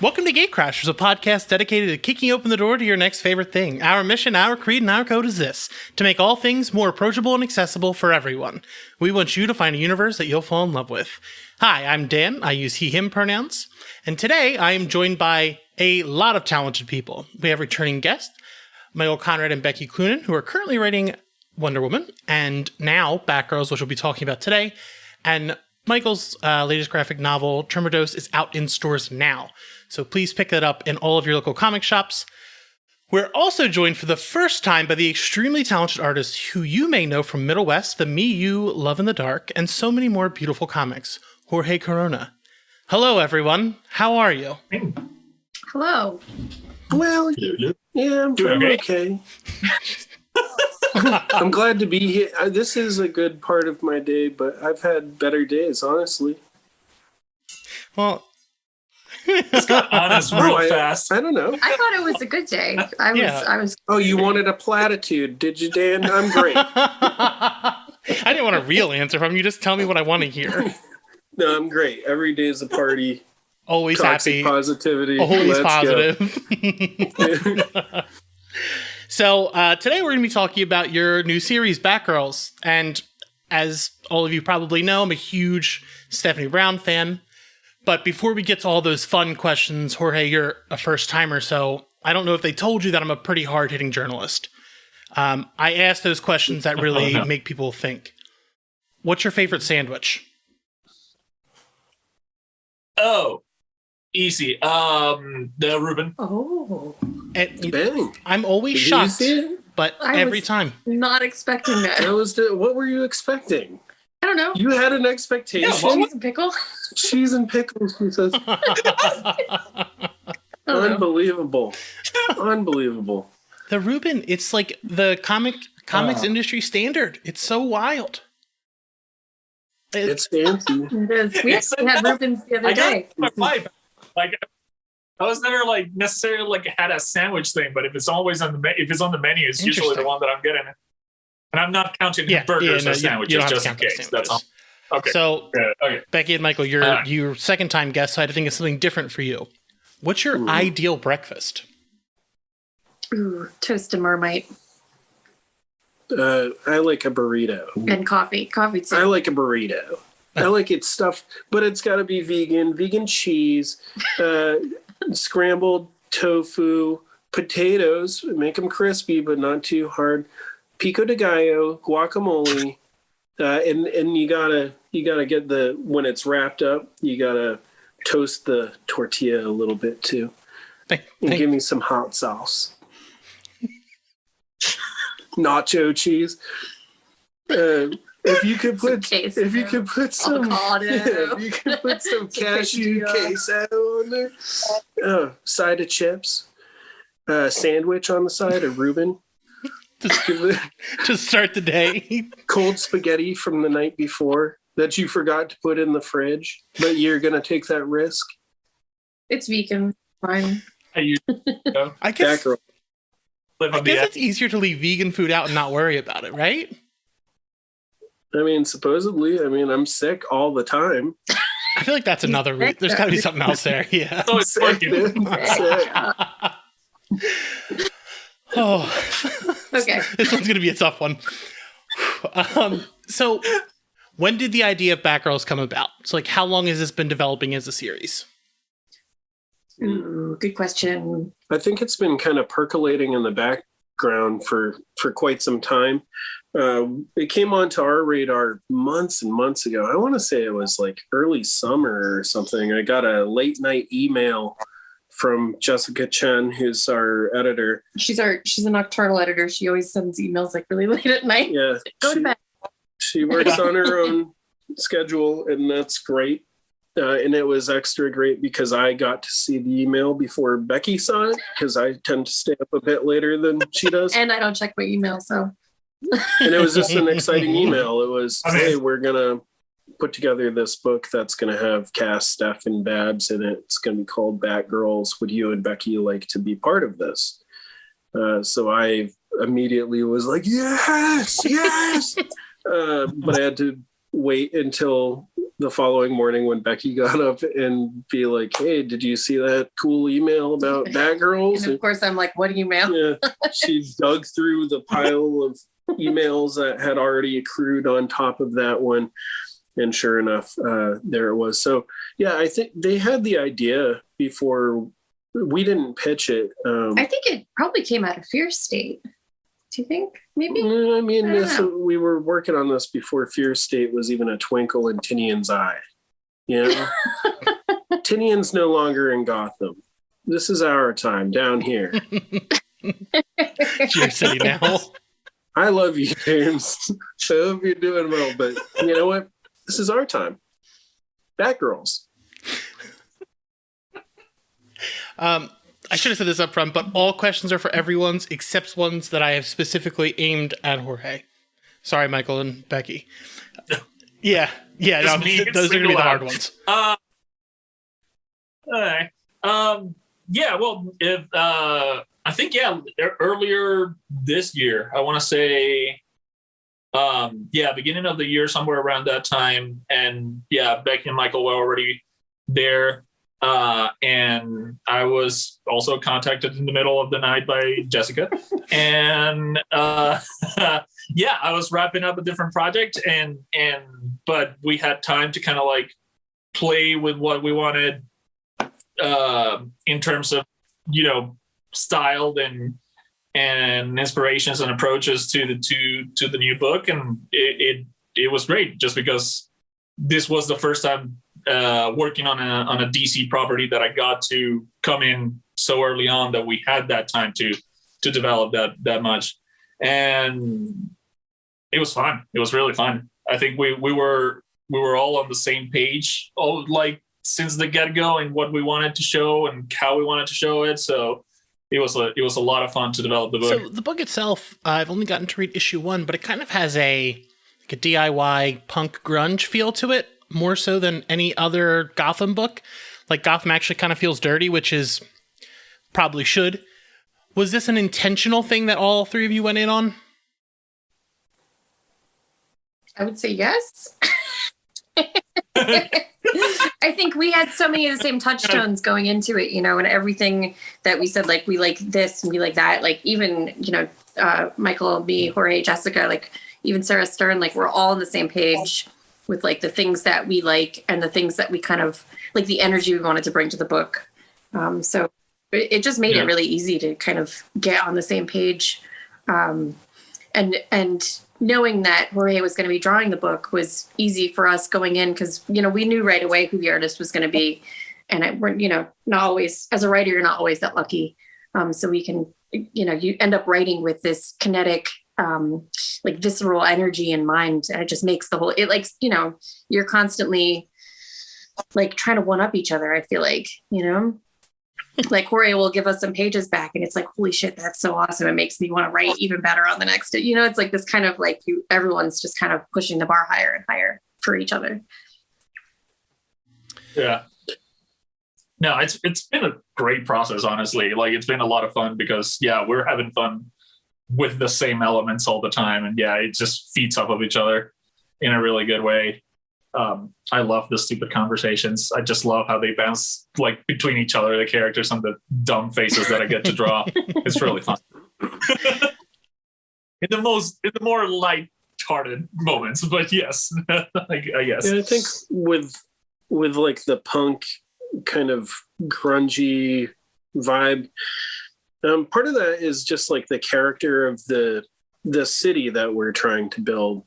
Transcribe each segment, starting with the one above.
Welcome to Gatecrashers, a podcast dedicated to kicking open the door to your next favorite thing. Our mission, our creed, and our code is this: to make all things more approachable and accessible for everyone. We want you to find a universe that you'll fall in love with. Hi, I'm Dan. I use he, him pronouns. And today I am joined by a lot of talented people. We have returning guests, Michael Conrad and Becky Cloonan, who are currently writing Wonder Woman, and now Batgirls, which we'll be talking about today. And Michael's latest graphic novel, Tremordose, is out in stores now. So please pick that up in all of your local comic shops. We're also joined for the first time by the extremely talented artist who you may know from Middle West, the Me, You, Love in the Dark, and so many more beautiful comics, Jorge Corona. Hello, everyone. How are you? Hello. Well, yeah, I'm doing okay. I'm glad to be here. This is a good part of my day, but I've had better days, honestly. Well, it's got honest real fast. I don't know. I thought it was a good day. I was. Oh, you wanted a platitude, did you, Dan? I'm great. I didn't want a real answer from you. Just tell me what I want to hear. No, I'm great. Every day is a party. Always Toxic happy. Positivity. Always Let's positive. Go. So today we're going to be talking about your new series, Batgirls. And as all of you probably know, I'm a huge Stephanie Brown fan. But before we get to all those fun questions, Jorge, you're a first-timer, so I don't know if they told you that I'm a pretty hard-hitting journalist. I ask those questions that really make people think. What's your favorite sandwich? Oh, easy. The Reuben. Oh. Bang. I'm always Did you shocked, see it? but I every was time. Not expecting that. What were you expecting? I don't know. You had an expectation? Cheese and pickle. Cheese and pickles, she says. Unbelievable. Unbelievable. The Reuben, it's like the comics industry standard. It's so wild. It's fancy. It is. We actually had Reubens the other day. Like, I was never like necessarily like had a sandwich thing, but if it's always on the menu, it's usually the one that I'm getting. And I'm not counting burgers or sandwiches just in case. That's all. Okay. So, okay. Becky and Michael, you're second time guests, so I had to think of something different for you. What's your ideal breakfast? Ooh, toasted Marmite. I like a burrito. And coffee. Coffee too. I like a burrito. I like it stuffed, but it's got to be vegan cheese, scrambled tofu, potatoes, make them crispy but not too hard, pico de gallo, guacamole, and you gotta get when it's wrapped up, you gotta toast the tortilla a little bit too, and give me some hot sauce, nacho cheese. If you could put some cashew queso on there, side of chips, sandwich on the side, a Reuben. To start the day. Cold spaghetti from the night before that you forgot to put in the fridge, but you're gonna take that risk. It's vegan. Fine. I guess it's easier to leave vegan food out and not worry about it, right? I mean, supposedly. I mean, I'm sick all the time. I feel like that's another route. There's got to be something else there. Yeah. So it's working. Oh, okay. This one's going to be a tough one. So, when did the idea of Batgirls come about? So, like, how long has this been developing as a series? Ooh, good question. I think it's been kind of percolating in the background for quite some time. It came onto our radar months and months ago. I want to say it was like early summer or something. I got a late night email from Jessica Chen, who's our editor. She's a nocturnal editor. She always sends emails like really late at night. Yeah. Go to bed. She works on her own schedule, and that's great. And it was extra great because I got to see the email before Becky saw it, because I tend to stay up a bit later than she does. And I don't check my email, so. And it was just an exciting email. It was, hey, we're going to put together this book that's going to have Cass, Steph, and Babs in it. It's going to be called Batgirls. Would you and Becky like to be part of this? So I immediately was like, yes. But I had to wait until the following morning when Becky got up and be like, hey, did you see that cool email about Batgirls? And of course, I'm like, what email? Yeah, she dug through the pile of emails that had already accrued on top of that one. And sure enough, there it was. So, yeah, I think they had the idea before we didn't pitch it. I think it probably came out of Fear State. Do you think? Maybe? I mean, we were working on this before Fear State was even a twinkle in Tinian's eye. You know? Tinian's no longer in Gotham. This is our time down here. Your city now. I love you, James. I hope you're doing well, but you know what? This is our time. Batgirls. I should have said this up front, but all questions are for everyone's except ones that I have specifically aimed at Jorge. Sorry, Michael and Becky. Yeah, no, those are going to be the hard ones. Yeah, well, I think, earlier this year, I want to say, beginning of the year, somewhere around that time. And yeah, Becky and Michael were already there. And I was also contacted in the middle of the night by Jessica. And I was wrapping up a different project but we had time to kind of like play with what we wanted in terms of, styled and inspirations and approaches to the new book. And it was great just because this was the first time working on a DC property that I got to come in so early on that we had that time to develop that much. And it was fun. It was really fun. I think we were all on the same page, like since the get-go, and what we wanted to show and how we wanted to show it. So it was a lot of fun to develop the book. So the book itself, I've only gotten to read issue 1, but it kind of has a DIY punk grunge feel to it, more so than any other Gotham book. Like Gotham actually kind of feels dirty, which is probably should. Was this an intentional thing that all three of you went in on? I would say yes. I think we had so many of the same touchstones going into it, and everything that we said, like, we like this and we like that, like even, Michael, me, Jorge, Jessica, like even Sarah Stern, like we're all on the same page with like the things that we like and the things that we kind of like, the energy we wanted to bring to the book. So it just made it really easy to kind of get on the same page. And knowing that Jorge was going to be drawing the book was easy for us going in because, we knew right away who the artist was going to be. And we're, not always, as a writer, you're not always that lucky. So we can, you end up writing with this kinetic, like visceral energy in mind. And it just makes the whole, it like, you're constantly like trying to one up each other. I feel like, like Jorge will give us some pages back and it's like, holy shit, that's so awesome. It makes me want to write even better on the next, it's like this kind of like everyone's just kind of pushing the bar higher and higher for each other. Yeah. No, it's been a great process, honestly. Like it's been a lot of fun because we're having fun with the same elements all the time. And it just feeds off of each other in a really good way. I love the stupid conversations. I just love how they bounce like between each other, the characters and the dumb faces that I get to draw. It's really fun. in the more light-hearted moments, but yes, I guess. Yeah, I think with like the punk kind of grungy vibe, part of that is just like the character of the city that we're trying to build.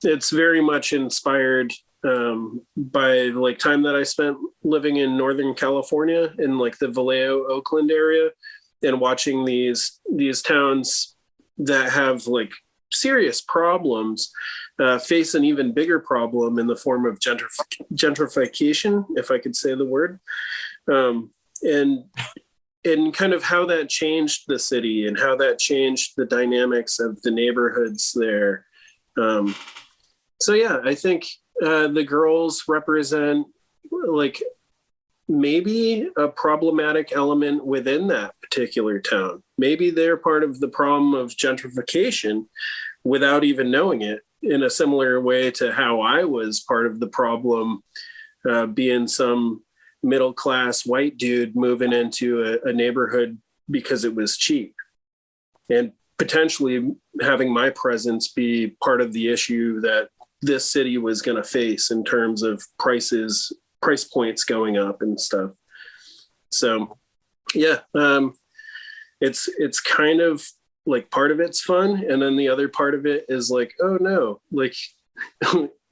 It's very much inspired by like time that I spent living in Northern California in like the Vallejo, Oakland area, and watching these towns that have like serious problems face an even bigger problem in the form of gentrification, if I could say the word, and kind of how that changed the city and how that changed the dynamics of the neighborhoods there. So I think the girls represent like maybe a problematic element within that particular town. Maybe they're part of the problem of gentrification without even knowing it. in a similar way to how I was part of the problem, being some middle-class white dude moving into a neighborhood because it was cheap, and potentially having my presence be part of the issue that this city was going to face in terms of price points going up and stuff. So yeah, it's kind of like part of it's fun, and then the other part of it is like, oh no, like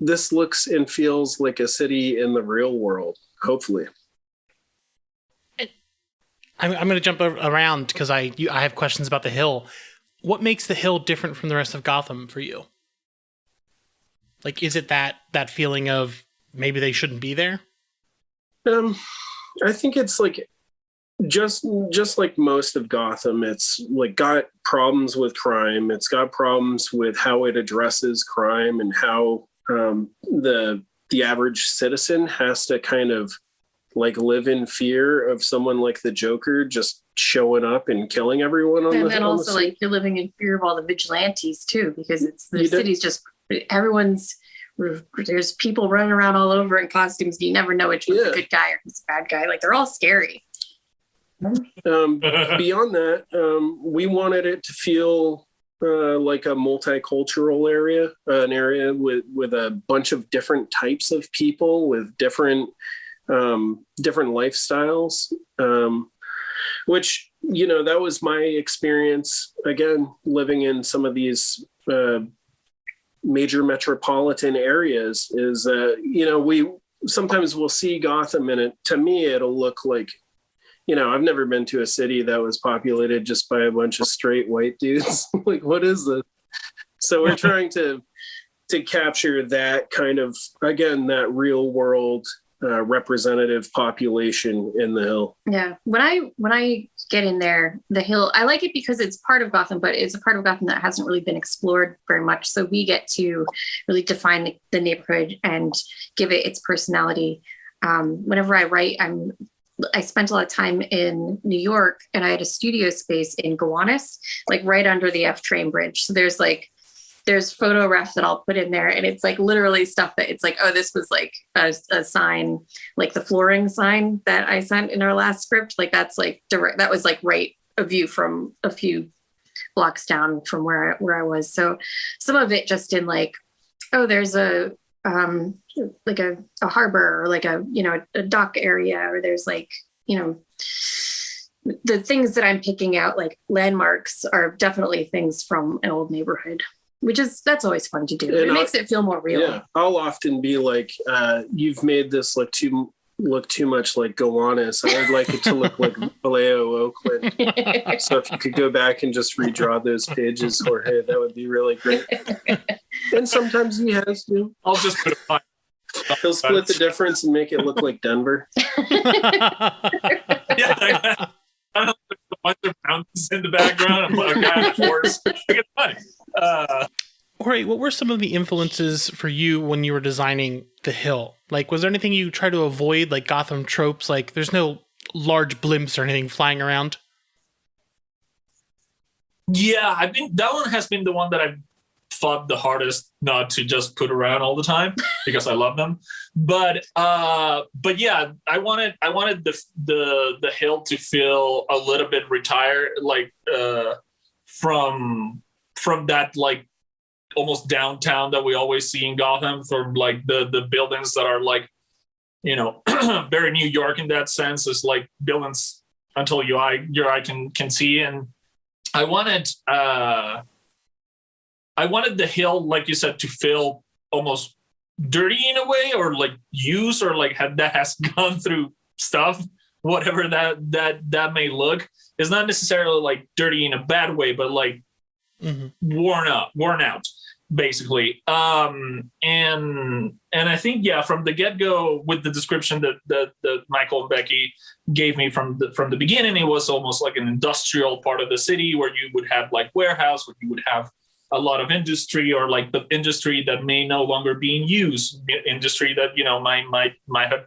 this looks and feels like a city in the real world, hopefully. I'm going to jump around because I have questions about the Hill. What makes the Hill different from the rest of Gotham for you? Like, is it that feeling of maybe they shouldn't be there? I think it's like just like most of Gotham, it's like got problems with crime. It's got problems with how it addresses crime and how the average citizen has to kind of like live in fear of someone like the Joker just showing up and killing everyone on and then also like you're living in fear of all the vigilantes too, because it's the city's just there's people running around all over in costumes. You never know which one's a good guy or who's a bad guy. Like they're all scary. Beyond that, we wanted it to feel like a multicultural area, an area with a bunch of different types of people with different lifestyles, which, you know, that was my experience again, living in some of these major metropolitan areas is, you know, we sometimes we'll see Gotham and to me, it'll look like, you know, I've never been to a city that was populated just by a bunch of straight white dudes. Like, what is this? So we're trying to capture that kind of, again, that real world representative population in the Hill. Yeah. When I get in there, the Hill, I like it because it's part of Gotham, but it's a part of Gotham that hasn't really been explored very much. So we get to really define the neighborhood and give it its personality. Whenever I write, I spent a lot of time in New York, and I had a studio space in Gowanus, like right under the F train bridge. So there's photo refs that I'll put in there, and it's like literally stuff that it's like, oh, this was like a sign, like the flooring sign that I sent in our last script. Like that's like direct, that was like right a view from a few blocks down from where I was. So some of it just in like, oh, there's a like a harbor or like a, you know, a dock area, or there's like, you know, the things that I'm picking out, like landmarks, are definitely things from an old neighborhood, that's always fun to do. And it makes it feel more real. Yeah, I'll often be like, you've made this look too much like Gowanus. I would like it to look like Vallejo, Oakland. So if you could go back and just redraw those pages, Jorge, that would be really great. And sometimes he has to. I'll just put a He'll split the difference and make it look like Denver. Yeah, I don't put a bunch of mountains in the background and put a guy on a horse. It's funny. Jorge, what were some of the influences for you when you were designing the Hill? Like, was there anything you tried to avoid, like Gotham tropes? Like, there's no large blimps or anything flying around? Yeah, I think that one has been the one that I've fought the hardest not to just put around all the time because I love them. But yeah, I wanted the Hill to feel a little bit retired, like from that like almost downtown that we always see in Gotham, from like the buildings that are like, you know, very New York in that sense. It's like buildings until your eye can see. And I wanted the Hill, like you said, to feel almost dirty in a way, or like used, or like that has gone through stuff, whatever that may look. It's not necessarily like dirty in a bad way, but like worn out, basically. And I think, yeah, from the get-go, with the description that Michael and Becky gave me from the beginning, it was almost like an industrial part of the city where you would have like warehouse, where you would have a lot of industry, or like the industry that may no longer be in use, industry that, you know, might have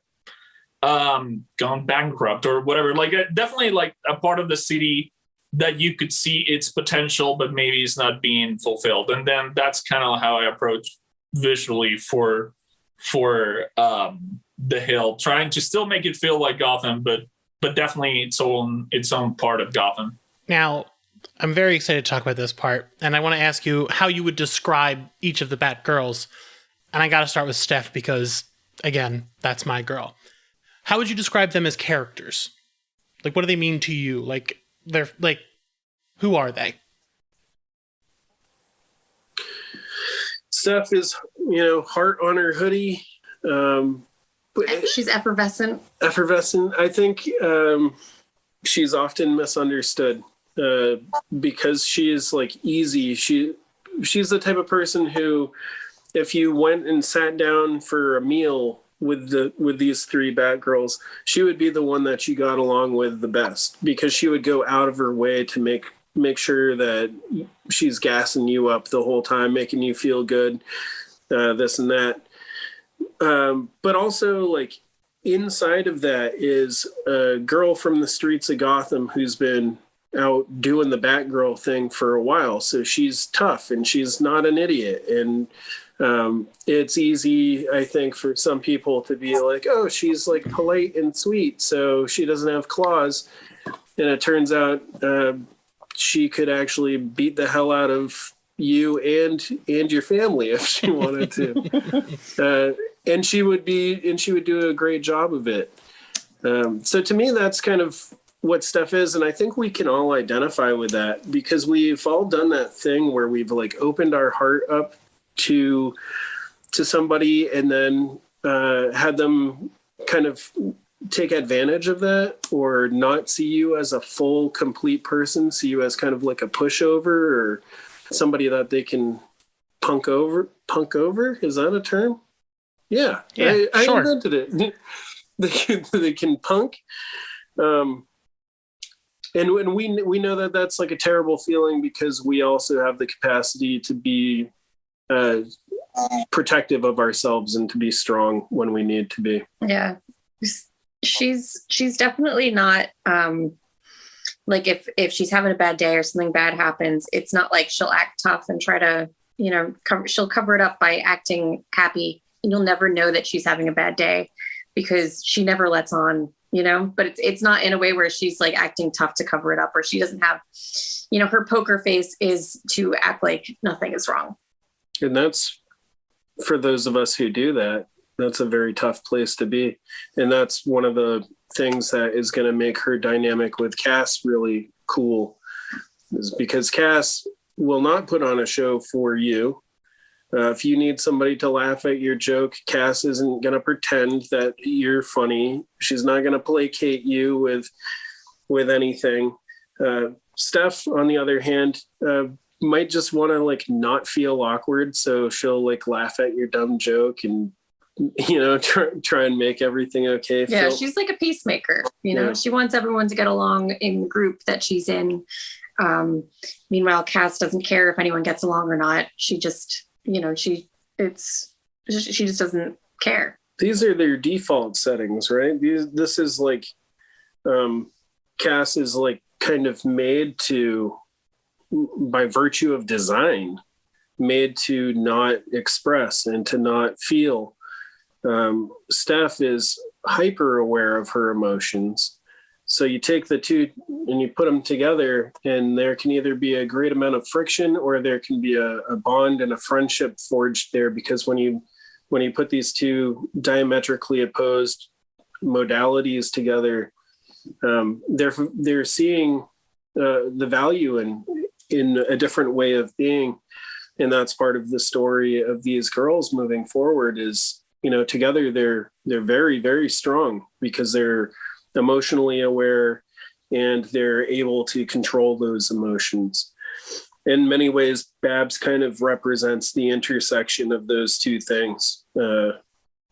gone bankrupt or whatever. Like definitely like a part of the city that you could see its potential, but maybe it's not being fulfilled. And then that's kind of how I approach visually for The Hill, trying to still make it feel like Gotham, but definitely its own part of Gotham. Now, I'm very excited to talk about this part, and I want to ask you how you would describe each of the Batgirls. And I got to start with Steph because, again, that's my girl. How would you describe them as characters? Like, what do they mean to you? Like, they're like, who are they? Steph is, heart on her hoodie. She's effervescent. I think she's often misunderstood because she is like easy. She's the type of person who, if you went and sat down for a meal with these three Batgirls, she would be the one that you got along with the best, because she would go out of her way to make sure that she's gassing you up the whole time, making you feel good, this and that. But also, like, inside of that is a girl from the streets of Gotham who's been out doing the Batgirl thing for a while. So she's tough and she's not an idiot. And it's easy, I think, for some people to be like, oh, she's like polite and sweet, so she doesn't have claws. And it turns out she could actually beat the hell out of you and your family if she wanted to. And she would do a great job of it. So to me, that's kind of what Steph is. And I think we can all identify with that, because we've all done that thing where we've like opened our heart up to somebody and then had them kind of take advantage of that, or not see you as a full, complete person, see you as kind of like a pushover or somebody that they can punk over. Is that a term? Yeah, I sure. Invented it. They can punk. And we know that that's like a terrible feeling, because we also have the capacity to be protective of ourselves and to be strong when we need to be. Yeah. She's definitely not like if she's having a bad day or something bad happens, it's not like she'll act tough and try to, she'll cover it up by acting happy. And you'll never know that she's having a bad day because she never lets on, but it's not in a way where she's like acting tough to cover it up, or she doesn't have, her poker face is to act like nothing is wrong. And that's, for those of us who do that, that's a very tough place to be. And that's one of the things that is going to make her dynamic with Cass really cool, is because Cass will not put on a show for you. If you need somebody to laugh at your joke, Cass isn't going to pretend that you're funny. She's not going to placate you with anything. Steph, on the other hand, might just want to like not feel awkward. So she'll like laugh at your dumb joke and, try and make everything okay. Yeah, she's like a peacemaker. She wants everyone to get along in the group that she's in. Meanwhile, Cass doesn't care if anyone gets along or not. She just, she just doesn't care. These are their default settings, right? This is like, Cass is like kind of made to, by virtue of design, made to not express and to not feel. Steph is hyper aware of her emotions. So you take the two and you put them together, and there can either be a great amount of friction, or there can be a bond and a friendship forged there, because when you put these two diametrically opposed modalities together, they're seeing the value in a different way of being. And that's part of the story of these girls moving forward is, together they're very, very strong, because they're emotionally aware and they're able to control those emotions. In many ways, Babs kind of represents the intersection of those two things,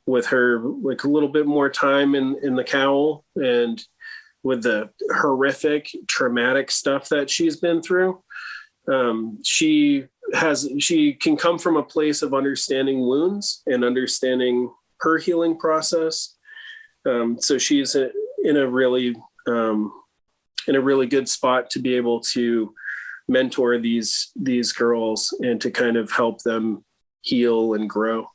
with her like a little bit more time in the cowl, and with the horrific, traumatic stuff that she's been through. She can come from a place of understanding wounds and understanding her healing process. So she's in a really in a really good spot to be able to mentor these girls and to kind of help them heal and grow.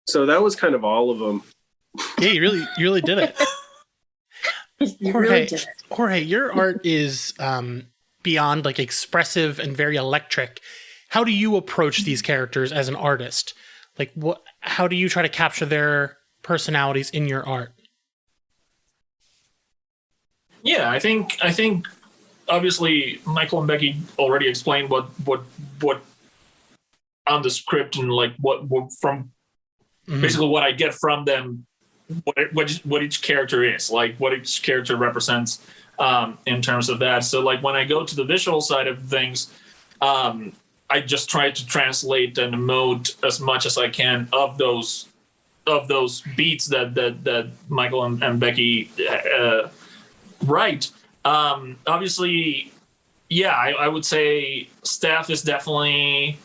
So that was kind of all of them. Yeah, you really did it. Jorge, your art is beyond like expressive and very electric. How do you approach these characters as an artist? Like, how do you try to capture their personalities in your art? Yeah, I think obviously Michael and Becky already explained what on the script and like what from basically what I get from them, what each character is, like what each character represents in terms of that. So like when I go to the visual side of things, I just try to translate and emote as much as I can of those beats that Michael and Becky write. Obviously, yeah, I would say Steph is definitely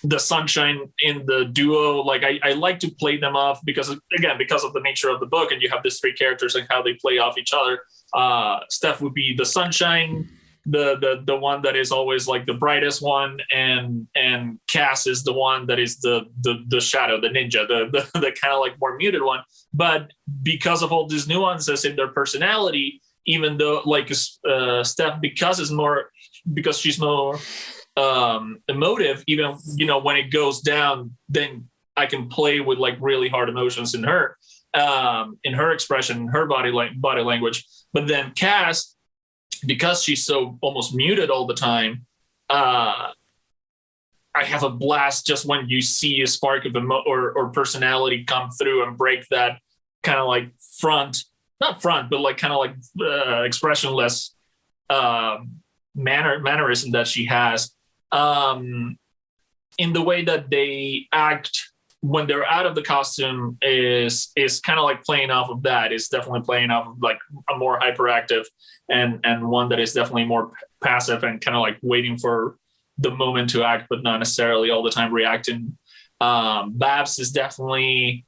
the sunshine in the duo. Like I like to play them off because of the nature of the book, and you have these three characters and how they play off each other. Steph would be the sunshine, the one that is always like the brightest one, and Cass is the one that is the shadow, the ninja, the kind of like more muted one. But because of all these nuances in their personality, even though like Steph, because she's more emotive, even when it goes down, then I can play with like really hard emotions in her expression, her body language. But then Cass, because she's so almost muted all the time, I have a blast just when you see a spark of or personality come through and break that kind of like not front, but like kind of like expressionless mannerism that she has. In the way that they act when they're out of the costume is kind of like playing off of that. It's definitely playing off of like a more hyperactive and one that is definitely more passive and kind of like waiting for the moment to act, but not necessarily all the time reacting. Babs is definitely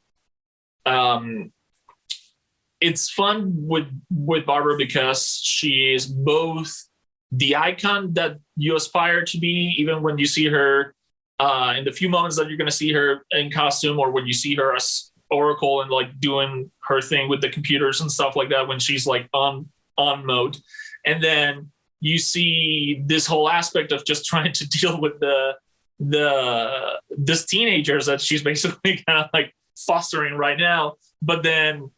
it's fun with Barbara because she is both the icon that you aspire to be, even when you see her in the few moments that you're going to see her in costume, or when you see her as Oracle and like doing her thing with the computers and stuff like that, when she's like on mode. And then you see this whole aspect of just trying to deal with this teenagers that she's basically kind of like fostering right now. But then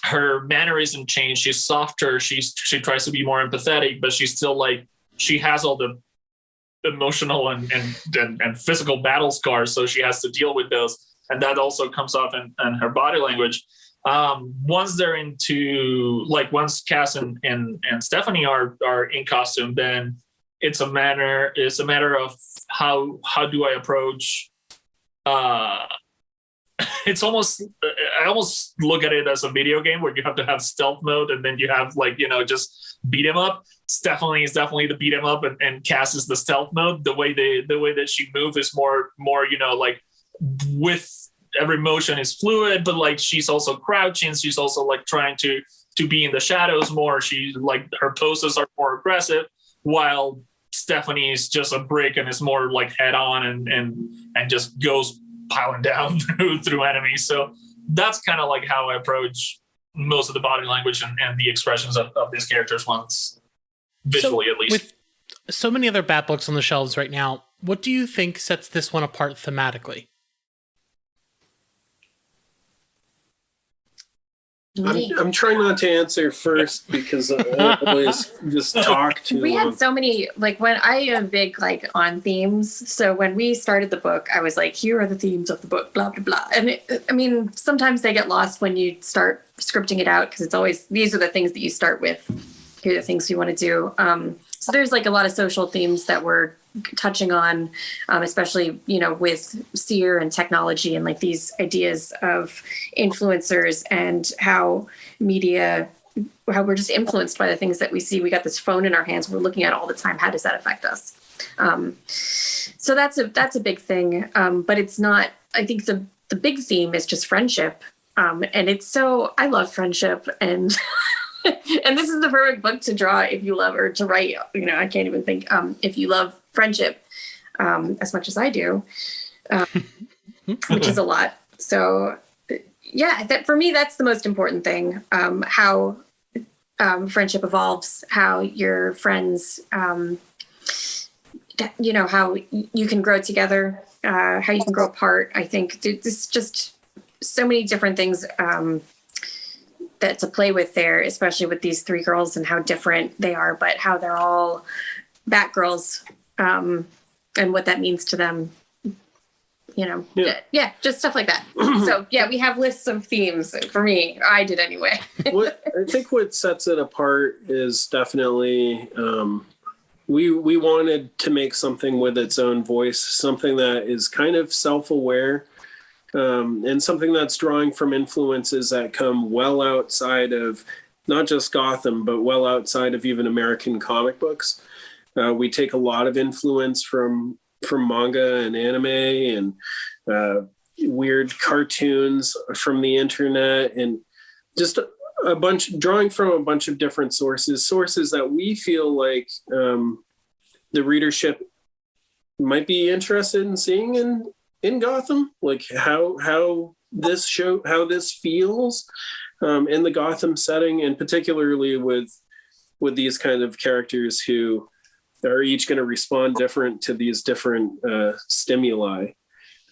her mannerism changed. She's softer. She tries to be more empathetic, but she's still like, she has all the emotional and physical battle scars. So she has to deal with those. And that also comes off in her body language. Once they're into, like once Cass and Stephanie are in costume, then it's a matter of how do I approach, it's almost, I almost look at it as a video game where you have to have stealth mode and then you have like, just beat him up. Stephanie is definitely the beat him up and Cass is the stealth mode. The way that she moves is more, like with every motion is fluid, but like she's also crouching. She's also like trying to be in the shadows more. She's like, her poses are more aggressive, while Stephanie is just a brick and is more like head on and just goes piling down through enemies. So that's kind of like how I approach most of the body language and the expressions of these characters once visually, at least. With so many other Bat books on the shelves right now, what do you think sets this one apart thematically? I'm trying not to answer first because I always just talk too long. We had so many, like when I am big like on themes. So when we started the book, I was like, here are the themes of the book, blah, blah, blah. And sometimes they get lost when you start scripting it out because it's always, these are the things that you start with. Here are the things you want to do. So there's like a lot of social themes that we're touching on, especially, with Seer and technology and like these ideas of influencers and how we're just influenced by the things that we see. We got this phone in our hands. We're looking at it all the time. How does that affect us? So that's a big thing. But it's not, I think the big theme is just friendship. And it's so, I love friendship and And this is the perfect book to draw if you love, or to write, I can't even think, if you love friendship as much as I do, which is a lot. So yeah, for me, that's the most important thing. How friendship evolves, how your friends, how you can grow together, how you can grow apart. I think there's just so many different things that to play with there, especially with these three girls and how different they are, but how they're all Batgirls, and what that means to them. Yeah, just stuff like that. So yeah, we have lists of themes. For me, I did anyway. I think what sets it apart is definitely we wanted to make something with its own voice, something that is kind of self-aware, and something that's drawing from influences that come well outside of not just Gotham, but well outside of even American comic books. We take a lot of influence from manga and anime and weird cartoons from the internet, and just a bunch, drawing from a bunch of different sources that we feel like the readership might be interested in seeing in Gotham, like how this feels in the Gotham setting, and particularly with these kind of characters who are each going to respond different to these different stimuli.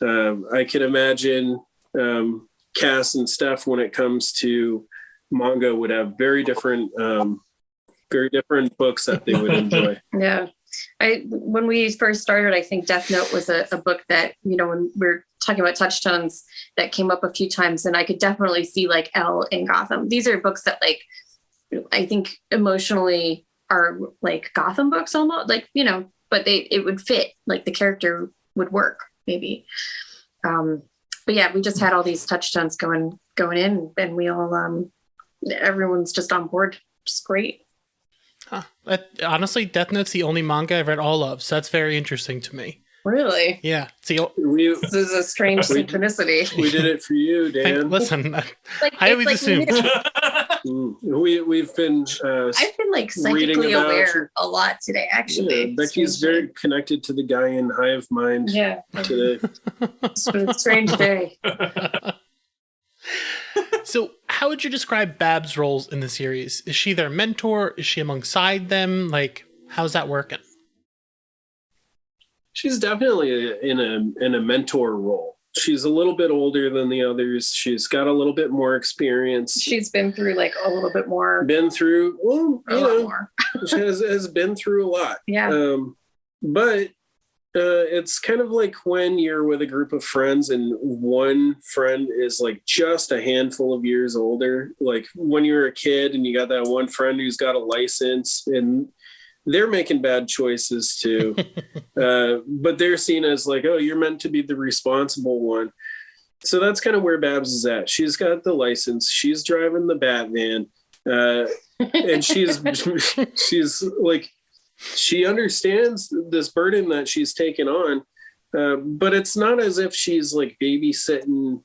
I could imagine Cass and Steph, when it comes to manga, would have very different books that they would enjoy. Yeah. When we first started, I think Death Note was a book that, when we're talking about touchstones, that came up a few times, and I could definitely see like Elle in Gotham. These are books that, like, I think emotionally are like Gotham books almost, like, but it would fit, like the character would work maybe. But yeah, we just had all these touchstones going in, and we all, everyone's just on board. Just great. Huh. Honestly, Death Note's the only manga I've read all of, so that's very interesting to me. Really? Yeah. This is a strange synchronicity. We did it for you, Dan. Listen, I always assumed. We've been. I've been like psychically aware a lot today, actually. Yeah, Becky's very connected to the guy in Hive Mind. Yeah. Today. It's been a strange day. So, how would you describe Bab's roles in the series? Is she their mentor? Is she alongside them? Like, how's that working? She's definitely in a mentor role. She's a little bit older than the others. She's got a little bit more experience. She's been through like a little bit more. Been through, more. She has been through a lot. Yeah. But it's kind of like when you're with a group of friends and one friend is like just a handful of years older. Like when you were a kid and you got that one friend who's got a license and they're making bad choices too. But they're seen as like, oh, you're meant to be the responsible one. So that's kind of where Babs is at. She's got the license. She's driving the Batman. And she's like, she understands this burden that she's taken on. But it's not as if she's like babysitting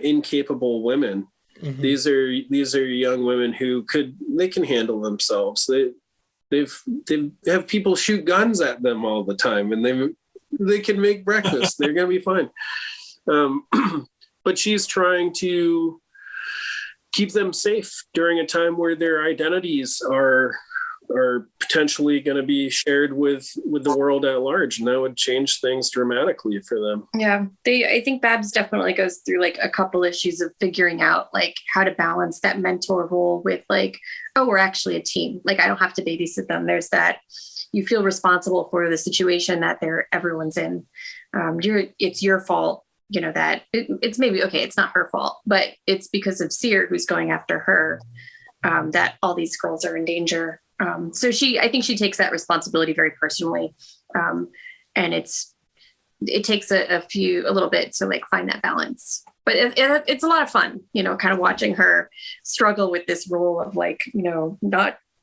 incapable women. Mm-hmm. These are young women who can handle themselves. They have people shoot guns at them all the time, and they can make breakfast. They're going to be fine. But she's trying to keep them safe during a time where their identities are potentially going to be shared with the world at large, and that would change things dramatically for them. Yeah, I think Babs definitely goes through like a couple issues of figuring out like how to balance that mentor role with like, oh, we're actually a team. Like I don't have to babysit them. There's that you feel responsible for the situation that everyone's in. It's your fault. That it's maybe okay. It's not her fault, but it's because of Seer who's going after her that all these girls are in danger. So I think she takes that responsibility very personally. And it takes a little bit to like find that balance, but it's a lot of fun, kind of watching her struggle with this role of like,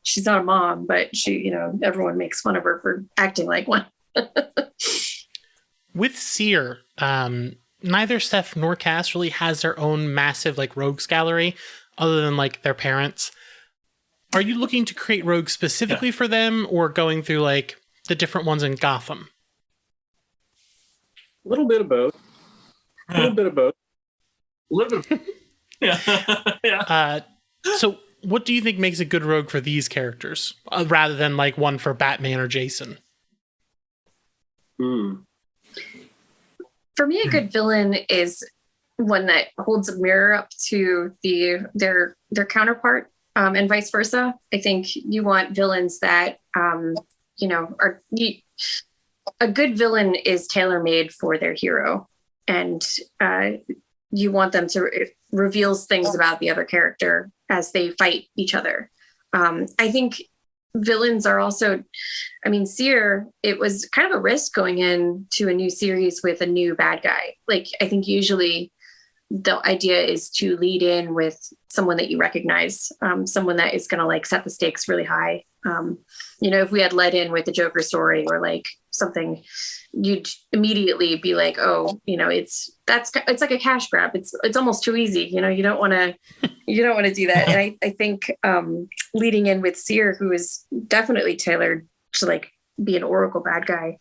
she's not a mom, but she, everyone makes fun of her for acting like one. With Seer, neither Steph nor Cass really has their own massive like rogues gallery other than like their parents. are you looking to create rogues specifically for them, or going through like the different ones in Gotham? A little bit of both. A little bit of both. A little bit. Yeah. So what do you think makes a good rogue for these characters, rather than like one for Batman or Jason? For me, a good villain is one that holds a mirror up to their counterpart, and vice versa. I think you want villains that a good villain is tailor-made for their hero, and you want them to reveal things about the other character as they fight each other. I think villains are also, Seer, it was kind of a risk going into a new series with a new bad guy. Like, I think usually the idea is to lead in with someone that you recognize, someone that is going to like set the stakes really high. If we had led in with the Joker story or like something, you'd immediately be like, oh, it's like a cash grab. It's almost too easy. You don't want to do that. And I think leading in with Seer, who is definitely tailored to like be an Oracle bad guy,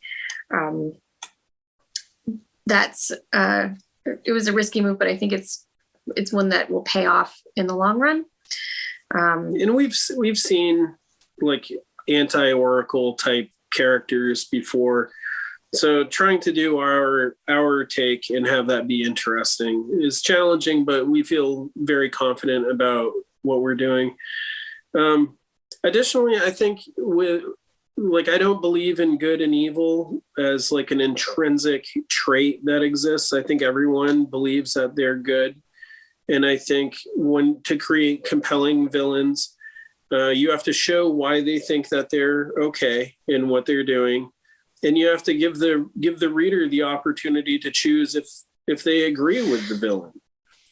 it was a risky move, but I think it's one that will pay off in the long run. And we've seen like anti-Oracle type characters before, so trying to do our take and have that be interesting is challenging, but we feel very confident about what we're doing. Additionally, I think I don't believe in good and evil as like an intrinsic trait that exists. I think everyone believes that they're good. And I think to create compelling villains, you have to show why they think that they're okay in what they're doing. And you have to give the reader the opportunity to choose if they agree with the villain.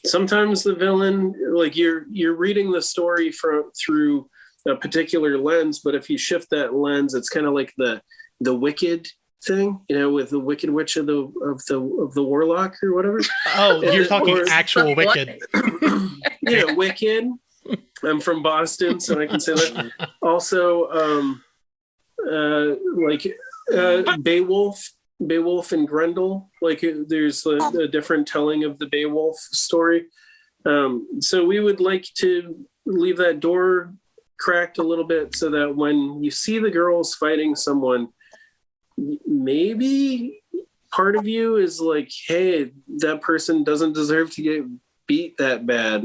Sometimes the villain, like you're reading the story through a particular lens, but if you shift that lens, it's kind of like the Wicked thing, with the Wicked Witch of the Warlock or whatever. Oh, you're talking actual Wicked. Yeah, Wicked. I'm from Boston, so I can say that. Also, Beowulf and Grendel. Like there's a different telling of the Beowulf story. So we would like to leave that door cracked a little bit so that when you see the girls fighting someone, maybe part of you is like, hey, that person doesn't deserve to get beat that bad.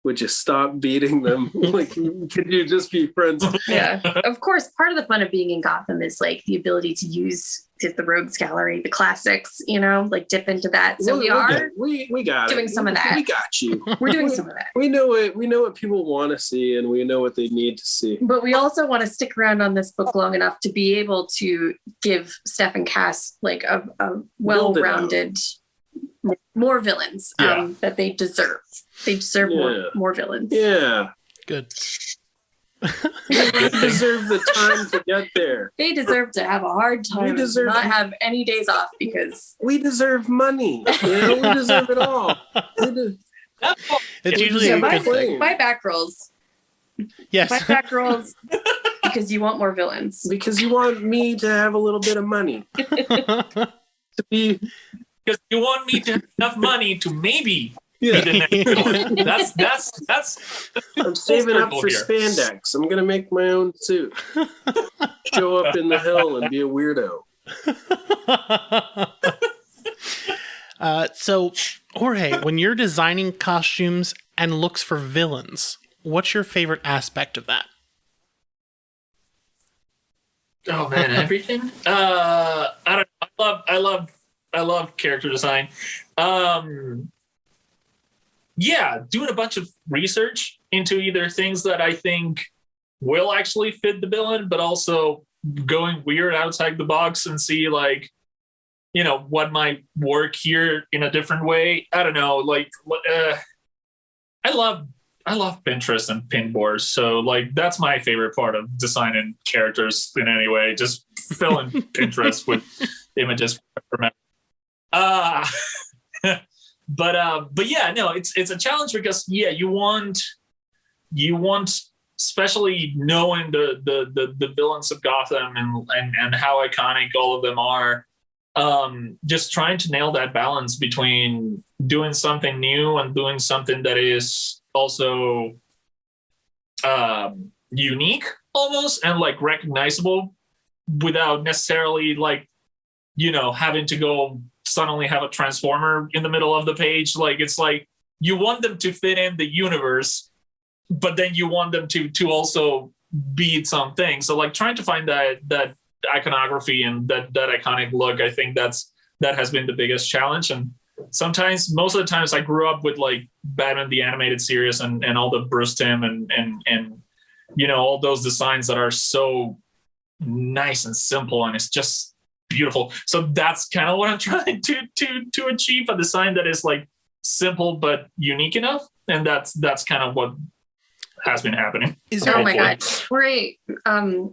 Would you stop beating them? Like, could you just be friends? Yeah, of course. Part of the fun of being in Gotham is like the ability to use the rogues gallery, the classics, like dip into that. So we got doing some of that. We got you. We're doing some of that. We know what people want to see, and we know what they need to see. But we also want to stick around on this book long enough to be able to give Steph and Cass like a well-rounded, more villains that they deserve. They deserve more villains. Yeah. Good. They deserve the time to get there. They deserve to have a hard time and not have any days off because we deserve money. We deserve it all. It's usually a good thing. Buy Batgirls. Yes. Buy Batgirls because you want more villains. Because you want me to have a little bit of money. Because you want me to have enough money to maybe be the next one. That's I'm saving up for spandex. I'm gonna make my own suit. Show up in the hill and be a weirdo. So Jorge, when you're designing costumes and looks for villains, what's your favorite aspect of that? Oh man, everything. I don't know. I love character design. Doing a bunch of research into either things that I think will actually fit the villain, but also going weird outside the box and see what might work here in a different way. I don't know. I love Pinterest and pinboards. So that's my favorite part of designing characters in any way. Just filling Pinterest with images from But yeah, no, it's a challenge because you want especially knowing the villains of Gotham and how iconic all of them are. Just trying to nail that balance between doing something new and doing something that is also unique almost and like recognizable without necessarily like, you know, having to go suddenly have a transformer in the middle of the page. Like, it's like you want them to fit in the universe, but then you want them to also be something. So like trying to find that iconography and that iconic look, I think that has been the biggest challenge. And sometimes, most of the times, I grew up with like Batman the Animated Series and all the Bruce Timm and you know, all those designs that are so nice and simple, and it's just beautiful. So that's kind of what I'm trying to achieve, a design that is like simple but unique enough, and that's kind of what has been happening. Oh my god, great!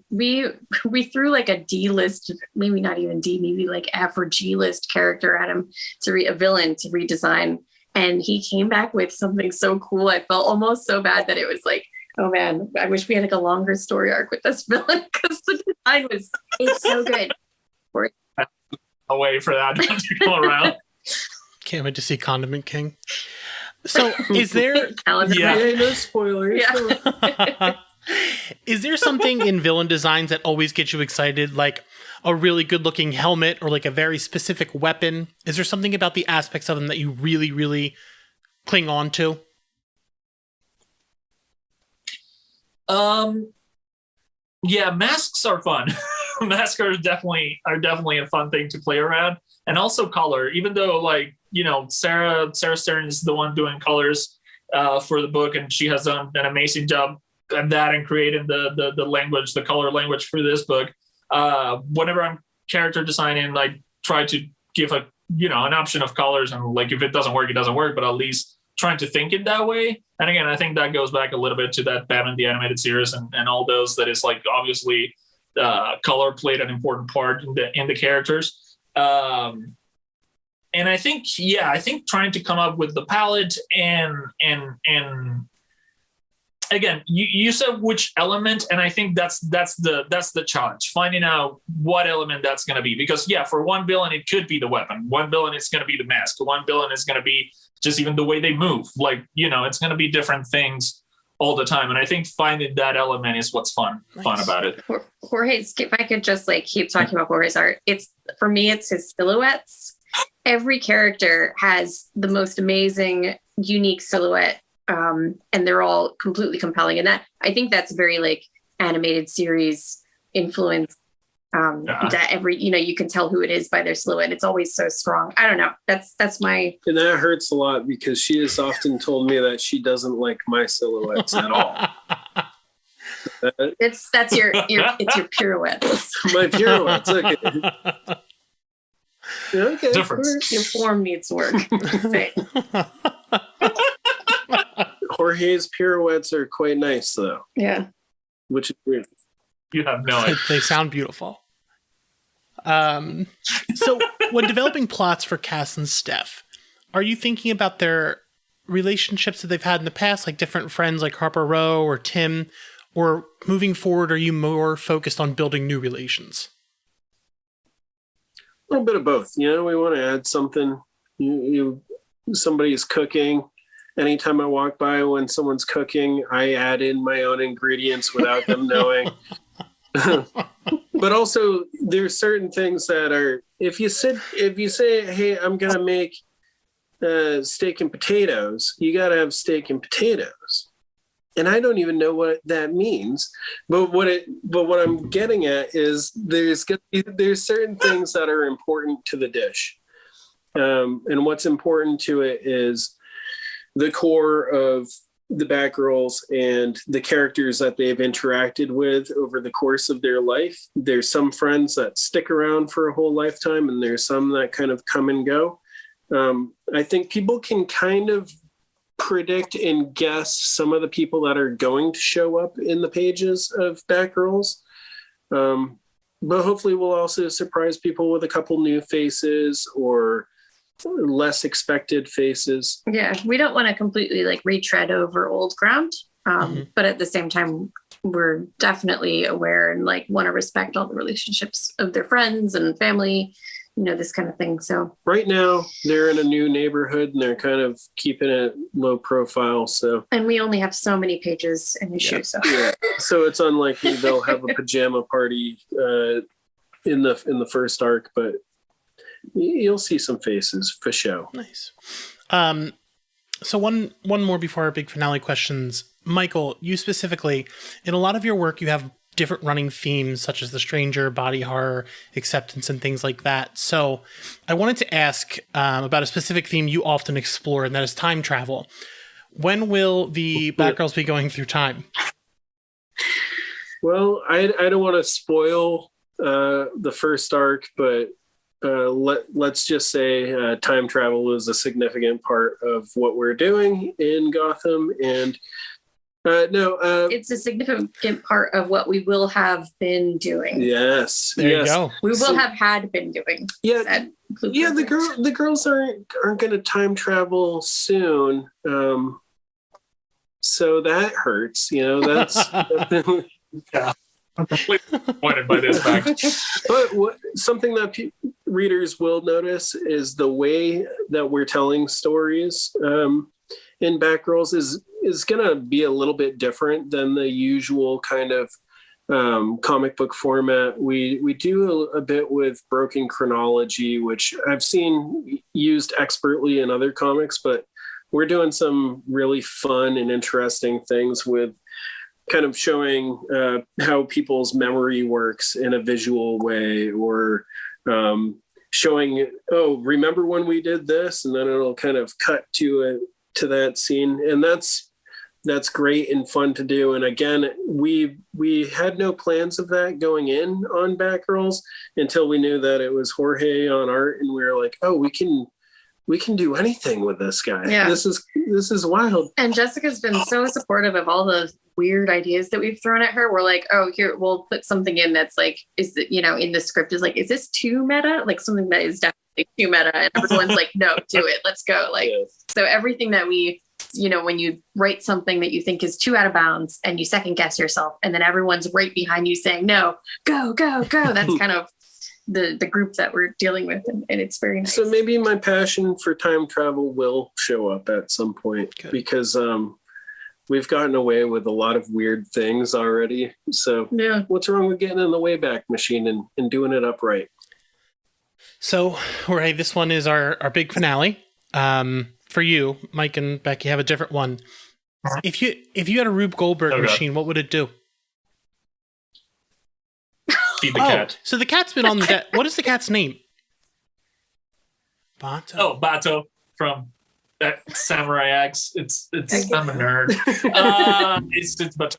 We threw like a D list, maybe not even D, maybe like F or G list character at him a villain to redesign, and he came back with something so cool. I felt almost so bad that it was like, oh man, I wish we had like a longer story arc with this villain, because the design it's so good. A way for that to come around. Can't wait to see Condiment King. So is there no spoilers. Yeah. Is there something in villain designs that always gets you excited, like a really good looking helmet or like a very specific weapon? Is there something about the aspects of them that you really, really cling on to? Yeah, masks are fun. Masks are definitely a fun thing to play around, and also color. Even though, like, you know, Sarah Stern is the one doing colors for the book, and she has done an amazing job at that and creating the language, the color language for this book. Whenever I'm character designing, I try to give an option of colors, and like if it doesn't work, it doesn't work, but at least trying to think it that way. And again, I think that goes back a little bit to that Batman the Animated Series and all those, that is like obviously color played an important part in the characters. And I think trying to come up with the palette and again, you said which element, and I think that's the challenge, finding out what element that's going to be. Because for one villain it could be the weapon, one villain is going to be the mask, one villain is going to be just even the way they move. Like, it's going to be different things all the time, and I think finding that element is what's fun about it. Jorge's, if I could just like keep talking about Jorge's art, for me it's his silhouettes. Every character has the most amazing, unique silhouette. And they're all completely compelling, and that I think that's very like animated series influence. That every you can tell who it is by their silhouette. It's always so strong. I don't know. That's my. And that hurts a lot, because she has often told me that she doesn't like my silhouettes at all. It's your pirouettes. My pirouettes. Okay. Okay. Difference. Your form needs work. Jorge's pirouettes are quite nice, though. Yeah. Which is weird. You have no idea. They sound beautiful. So, when developing plots for Cass and Steph, are you thinking about their relationships that they've had in the past, like different friends like Harper Row or Tim, or moving forward, are you more focused on building new relations? A little bit of both. We want to add something. Somebody is cooking. Anytime I walk by when someone's cooking, I add in my own ingredients without them knowing. But also, there's certain things that are, if you say, hey, I'm going to make steak and potatoes, you got to have steak and potatoes. And I don't even know what that means. But what I'm getting at is there's certain things that are important to the dish. And what's important to it is the core of the Batgirls and the characters that they've interacted with over the course of their life. There's some friends that stick around for a whole lifetime, and there's some that kind of come and go. I think people can kind of predict and guess some of the people that are going to show up in the pages of Batgirls. But hopefully we'll also surprise people with a couple new faces or less expected faces. Yeah, we don't want to completely like retread over old ground. But at the same time, we're definitely aware and like want to respect all the relationships of their friends and family, this kind of thing. So right now they're in a new neighborhood and they're kind of keeping it low profile. So, and we only have so many pages in the issue. So so it's unlikely they'll have a pajama party in the first arc, but you'll see some faces for show. Nice. So one more before our big finale questions. Michael, you specifically, in a lot of your work, you have different running themes such as the stranger, body horror, acceptance, and things like that. So I wanted to ask about a specific theme you often explore, and that is time travel. When will the Batgirls be going through time? Well, I don't want to spoil the first arc, but let's just say time travel is a significant part of what we're doing in Gotham. And it's a significant part of what we will have been doing. Yes, there you go. We will have had been doing. Yeah, the girls aren't going to time travel soon. So that hurts. That's yeah. I'm completely disappointed by this fact. But something that readers will notice is the way that we're telling stories in Batgirls is going to be a little bit different than the usual kind of comic book format. We do a bit with broken chronology, which I've seen used expertly in other comics, but we're doing some really fun and interesting things with kind of showing how people's memory works in a visual way, or showing, remember when we did this, and then it'll kind of cut to that scene, and that's great and fun to do. And again, we had no plans of that going in on Batgirls until we knew that it was Jorge on art, and we were like, oh, we can do anything with this guy. Yeah. This is wild. And Jessica's been so supportive of all the weird ideas that we've thrown at her. We're like, oh, here, we'll put something in that's like, is that, in the script is like, is this too meta? Like something that is definitely too meta. And everyone's like, no, do it. Let's go. Like, So everything that we, when you write something that you think is too out of bounds and you second guess yourself, and then everyone's right behind you saying, no, go, go, go. That's kind of the group that we're dealing with, and it's very nice. So maybe my passion for time travel will show up at some point. Good. Because we've gotten away with a lot of weird things already. So what's wrong with getting in the Wayback Machine and doing it upright? So, Jorge, this one is our big finale. For you, Mike and Becky have a different one. If you had a Rube Goldberg machine, what would it do? Feed the cat. So the cat's been on the deck. What is the cat's name? Bato. Oh, Bato from that Samurai X. It's I'm a nerd. It's Bato.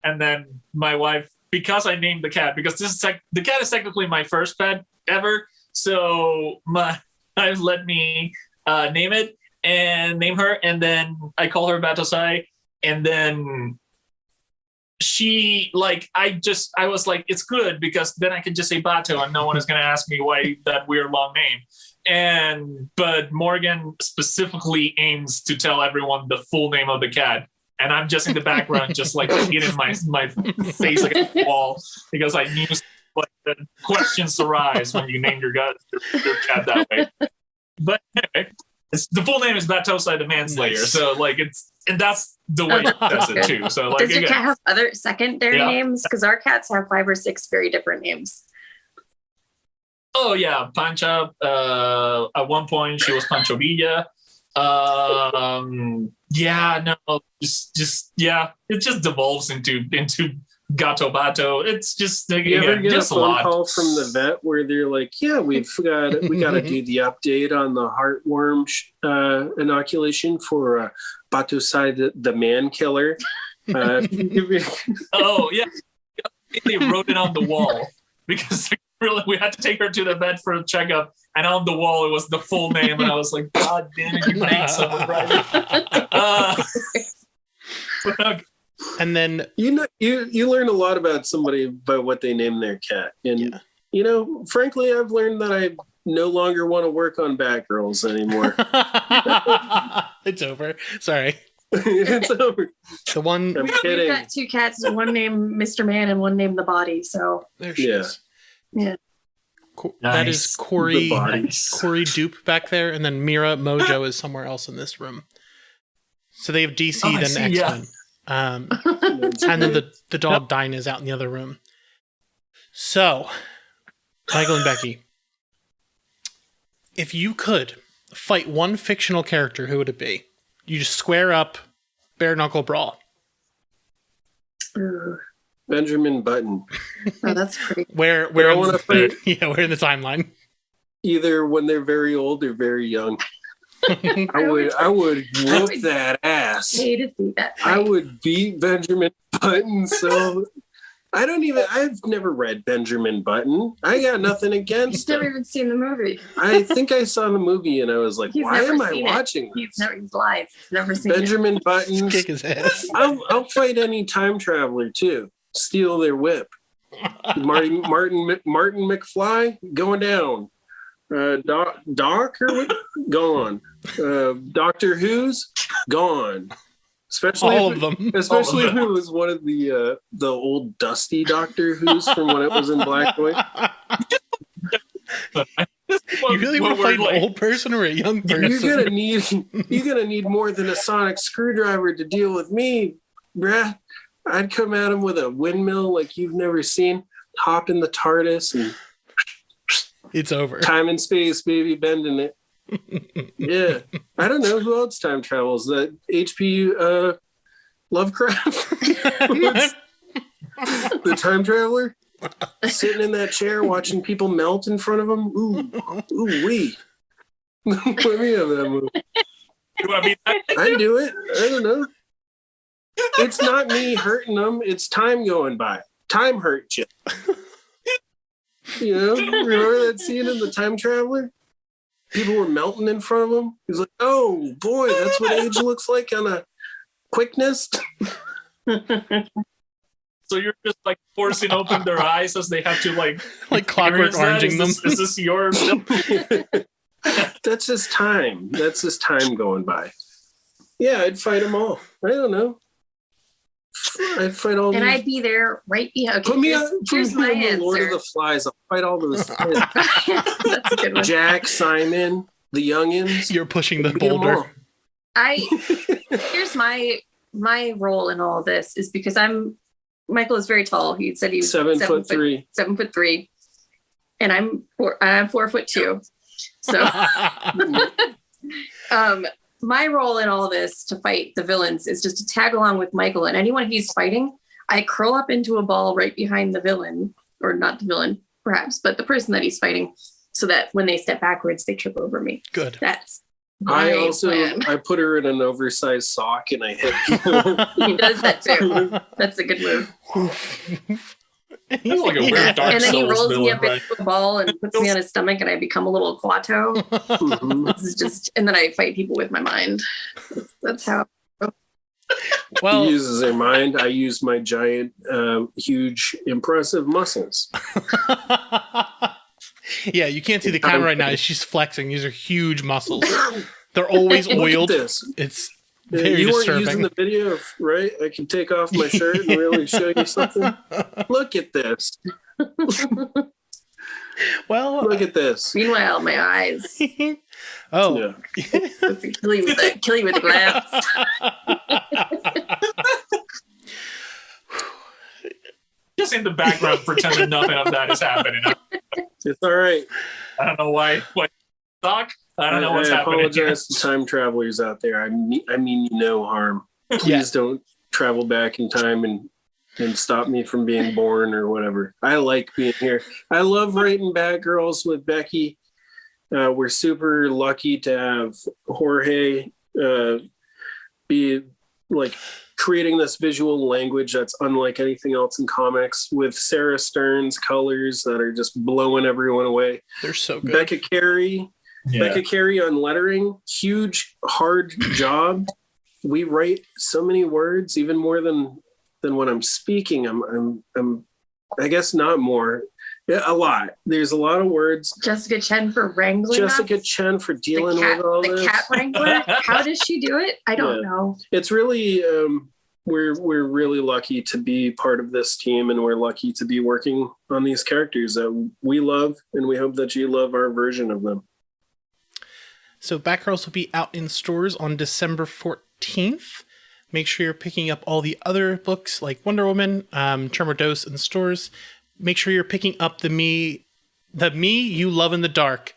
And then my wife, because I named the cat, because the cat is technically my first pet ever. So my wife let me name her, and then I call her Batosai, and then she I was like, it's good because then I can just say Bato and no one is going to ask me why that weird long name. But Morgan specifically aims to tell everyone the full name of the cat, and I'm just in the background, just like hitting my face against the wall because I knew the questions arise when you name your cat that way. But anyway, the full name is Batosai the Manslayer, so and that's the way it says it too. So does your cat have other secondary names? Because our cats have 5 or 6 very different names. Oh yeah, Pancha. At one point, she was Pancho Villa. It just devolves into Gato Bato. It's just you ever get a phone call from the vet where they're like, "Yeah, we got to do the update on the heartworm inoculation for Batosai the man killer." Oh yeah, they wrote it on the wall because we had to take her to the vet for a checkup, and on the wall it was the full name, and I was like, "God damn it, you made someone right." And then you learn a lot about somebody by what they name their cat, and frankly, I've learned that I no longer want to work on Batgirls anymore. It's over. Sorry. It's over. The one I'm kidding. We've got 2 cats, one named Mr. Man and one named The Body. So there she is. Yeah. That is Corey Nice. Dupe back there, and then Mira Mojo is somewhere else in this room. So they have DC, then X-Men. And then the dog Dinah is out in the other room. So, Michael and Becky, if you could fight one fictional character, who would it be? You just square up, bare knuckle brawl. Benjamin Button. Oh, that's pretty. Where I want to fight where in the timeline? either when they're very old or very young. I would whoop that ass. Pay to see that fight. I would beat Benjamin Button. So I've never read Benjamin Button. I got nothing against You've never him. even seen the movie. I think I saw the movie and I was like, He's why never am I seen it. watching He's this? he's lies. He's never seen Benjamin Button. Kick his ass. I'll fight any time traveler too. Steal their whip. Martin McFly going down. Doc or what? Gone. Doctor Who's gone. Especially All of them. Especially if it was one of the old dusty Doctor Who's from when it was in black and white. You really want to fight an old person or a young person? You're gonna need more than a sonic screwdriver to deal with me, bruh. I'd come at him with a windmill like you've never seen. Hop in the TARDIS and it's over. time and space, baby, bending it. Yeah, I don't know who else time travels. That H.P. Lovecraft, the time traveler, sitting in that chair watching people melt in front of him. Ooh, wee. Let me have that movie. I'd do it. I don't know. It's not me hurting them. It's time going by. Time hurt you. You know, remember that scene in The Time Traveler? People were melting in front of him. He's like, oh boy, that's what age looks like on a quickness. So you're just like forcing open their eyes as they have to like Clockwork Oranging them. Is this your That's just time. That's just time going by. Yeah, I'd fight them all. I don't know. I'd fight all And these. I'd be there right behind. Okay, Put me here's my on answer. Lord of the Flies. I'll fight all those. That's a good one. Jack, Simon, the youngins. You're pushing the Beat 'em all. boulder. Here's my role in all of this is because Michael is very tall. He said he was 7'3". 7'3", and I'm 4'2". So, my role in all this to fight the villains is just to tag along with Michael, and anyone he's fighting, I curl up into a ball right behind the villain, or not the villain, perhaps, but the person that he's fighting, so that when they step backwards, they trip over me. Good. That's my plan. I put her in an oversized sock and I hit people. He does that too. That's a good move. That's like a weird Dark And then he Souls rolls me villain, up right? into a ball and puts me on his stomach, and I become a little Quato. Mhm. This is just, and then I fight people with my mind. That's how. Well, He uses their mind. I use my giant, huge, impressive muscles. yeah, you can't see the camera right now. She's flexing. These are huge muscles. They're always Look at oiled. this. It's very You weren't disturbing. using the video, right? I can take off my shirt and really show you something. Look at this. Well, Look at this. Meanwhile, my eyes. oh, Yeah. Kill you with a glance. Just in the background, pretending nothing of that is happening. It's all right. I don't know why. What Doc? I don't know what's I happening. apologize to time travelers out there. I mean you no harm. Please don't travel back in time and stop me from being born or whatever. I like being here. I love writing Batgirls with Becky. We're super lucky to have Jorge be like creating this visual language that's unlike anything else in comics, with Sarah Stern's colors that are just blowing everyone away. they're so good. Becca Carey on lettering, huge, hard job. We write so many words, even more than when I'm speaking. I'm I guess not more. Yeah, a lot. There's a lot of words. Jessica Chen for wrangling Jessica us. Chen for dealing with all this. The cat wrangler. How does she do it? I don't know. It's really we're really lucky to be part of this team, and we're lucky to be working on these characters that we love, and we hope that you love our version of them. So Batgirls will be out in stores on December 14th. Make sure you're picking up all the other books like Wonder Woman, Tremor Dose in stores. Make sure you're picking up the Me You Love in the Dark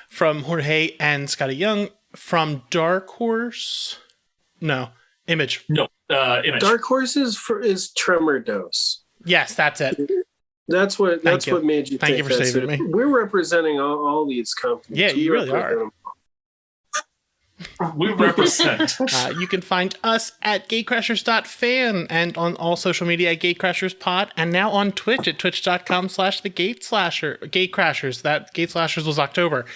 from Jorge and Scotty Young from Dark Horse. No, Image. No, Image. Dark Horse is Tremor Dose. Yes, that's it. That's what made you Thank think you for saving me. We're representing all these companies. Yeah, you really are. We represent. You can find us at gatecrashers.fan and on all social media at gatecrasherspod, and now on Twitch at twitch.com/thegateslasher. Gatecrashers. That Gateslashers was October.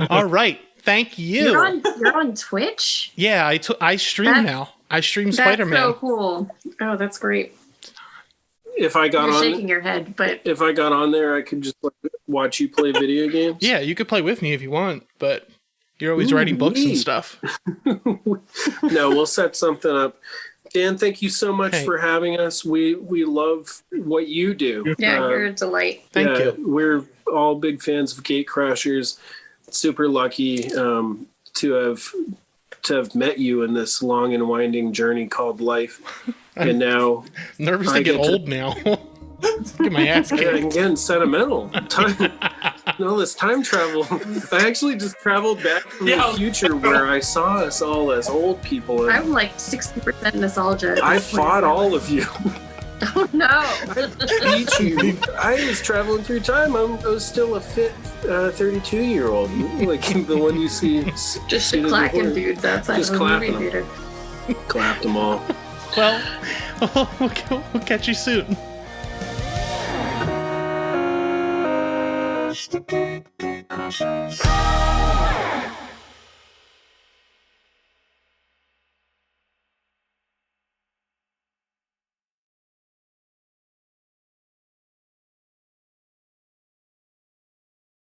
All right. Thank you. You're on Twitch? Yeah, I stream now. I stream Spider-Man. That's so cool. Oh, that's great. If I got You're on, shaking your head, but if I got on there, I could just watch you play video games. Yeah, you could play with me if you want, but you're always writing books and stuff. No, we'll set something up. Dan, thank you so much for having us. We love what you do. Yeah, you're a delight. Thank you. We're all big fans of Gatecrashers. Super lucky to have met you in this long and winding journey called life. And now nervous to get old now. Get my ass kicked. I'm getting sentimental. All this time travel. I actually just traveled back from the future where I saw us all as old people. I'm like 60% nostalgia. I fought all of you. Oh no! Beat you. I was traveling through time. I was still a fit 32-year-old, like the one you see. Just clacking dudes outside of a movie theater. Clapped them all. Well, we'll catch you soon. The Gatecrashers.